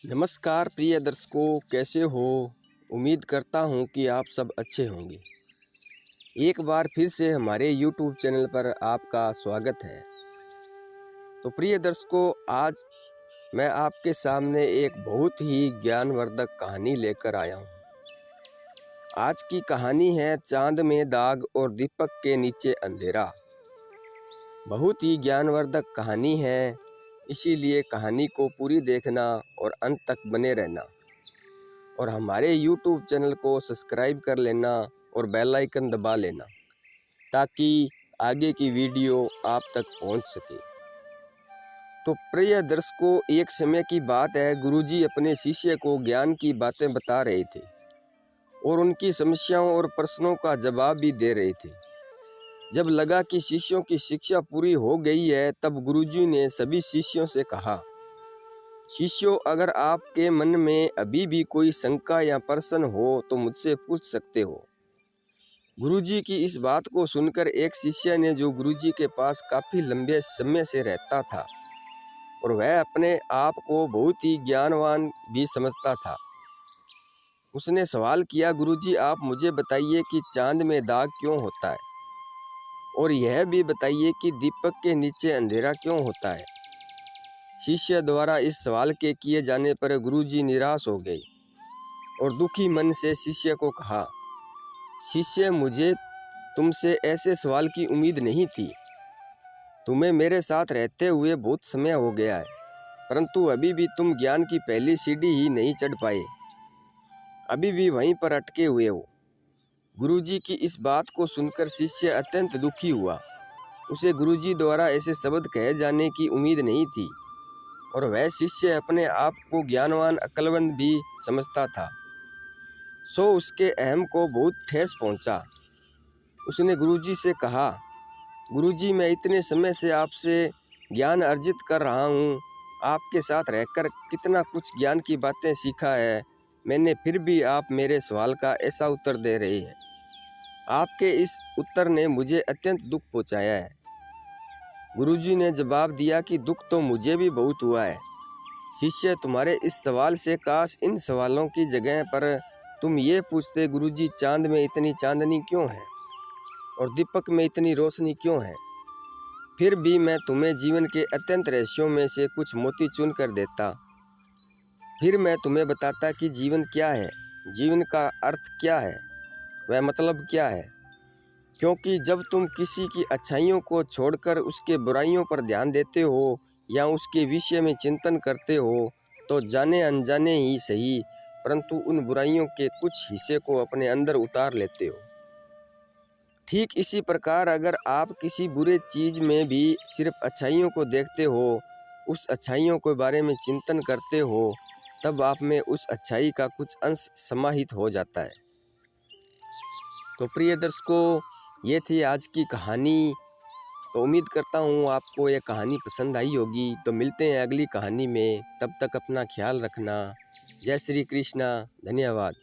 नमस्कार प्रिय दर्शकों, कैसे हो। उम्मीद करता हूँ कि आप सब अच्छे होंगे। एक बार फिर से हमारे YouTube चैनल पर आपका स्वागत है। तो प्रिय दर्शकों, आज मैं आपके सामने एक बहुत ही ज्ञानवर्धक कहानी लेकर आया हूँ। आज की कहानी है चांद में दाग और दीपक के नीचे अंधेरा। बहुत ही ज्ञानवर्धक कहानी है, इसीलिए कहानी को पूरी देखना और अंत तक बने रहना और हमारे YouTube चैनल को सब्सक्राइब कर लेना और बेल आइकन दबा लेना ताकि आगे की वीडियो आप तक पहुंच सके। तो प्रिय दर्शकों, एक समय की बात है, गुरुजी अपने शिष्य को ज्ञान की बातें बता रहे थे और उनकी समस्याओं और प्रश्नों का जवाब भी दे रहे थे। जब लगा कि शिष्यों की शिक्षा पूरी हो गई है, तब गुरुजी ने सभी शिष्यों से कहा, शिष्यों, अगर आपके मन में अभी भी कोई शंका या प्रश्न हो तो मुझसे पूछ सकते हो। गुरुजी की इस बात को सुनकर एक शिष्य ने, जो गुरुजी के पास काफी लंबे समय से रहता था और वह अपने आप को बहुत ही ज्ञानवान भी समझता था, उसने सवाल किया, गुरुजी, आप मुझे बताइए कि चांद में दाग क्यों होता है और यह भी बताइए कि दीपक के नीचे अंधेरा क्यों होता है। शिष्य द्वारा इस सवाल के किए जाने पर गुरुजी निराश हो गए और दुखी मन से शिष्य को कहा, शिष्य, मुझे तुमसे ऐसे सवाल की उम्मीद नहीं थी। तुम्हें मेरे साथ रहते हुए बहुत समय हो गया है, परंतु अभी भी तुम ज्ञान की पहली सीढ़ी ही नहीं चढ़ पाए, अभी भी वहीं पर अटके हुए हो। गुरुजी की इस बात को सुनकर शिष्य अत्यंत दुखी हुआ। उसे गुरुजी द्वारा ऐसे शब्द कहे जाने की उम्मीद नहीं थी और वह शिष्य अपने आप को ज्ञानवान अक्लमंद भी समझता था। सो उसके अहम को बहुत ठेस पहुंचा। उसने गुरुजी से कहा, गुरुजी, मैं इतने समय से आपसे ज्ञान अर्जित कर रहा हूँ, आपके साथ रहकर कितना कुछ ज्ञान की बातें सीखा है मैंने, फिर भी आप मेरे सवाल का ऐसा उत्तर दे रहे हैं। आपके इस उत्तर ने मुझे अत्यंत दुख पहुंचाया है। गुरुजी ने जवाब दिया कि दुख तो मुझे भी बहुत हुआ है। शिष्य, तुम्हारे इस सवाल से काश इन सवालों की जगह पर तुम ये पूछते, गुरुजी, चांद में इतनी चांदनी क्यों है और दीपक में इतनी रोशनी क्यों है। फिर भी मैं तुम्हें जीवन के अत्यंत रहस्यों में से कुछ मोती चुन कर देता। फिर मैं तुम्हें बताता कि जीवन क्या है, जीवन का अर्थ क्या है, वह मतलब क्या है। क्योंकि जब तुम किसी की अच्छाइयों को छोड़कर उसके बुराइयों पर ध्यान देते हो या उसके विषय में चिंतन करते हो, तो जाने अनजाने ही सही, परंतु उन बुराइयों के कुछ हिस्से को अपने अंदर उतार लेते हो। ठीक इसी प्रकार अगर आप किसी बुरे चीज़ में भी सिर्फ अच्छाइयों को देखते हो, उस अच्छाइयों के बारे में चिंतन करते हो, तब आप में उस अच्छाई का कुछ अंश समाहित हो जाता है। तो प्रिय दर्शकों, ये थी आज की कहानी। तो उम्मीद करता हूँ आपको ये कहानी पसंद आई होगी। तो मिलते हैं अगली कहानी में, तब तक अपना ख्याल रखना। जय श्री कृष्णा, धन्यवाद।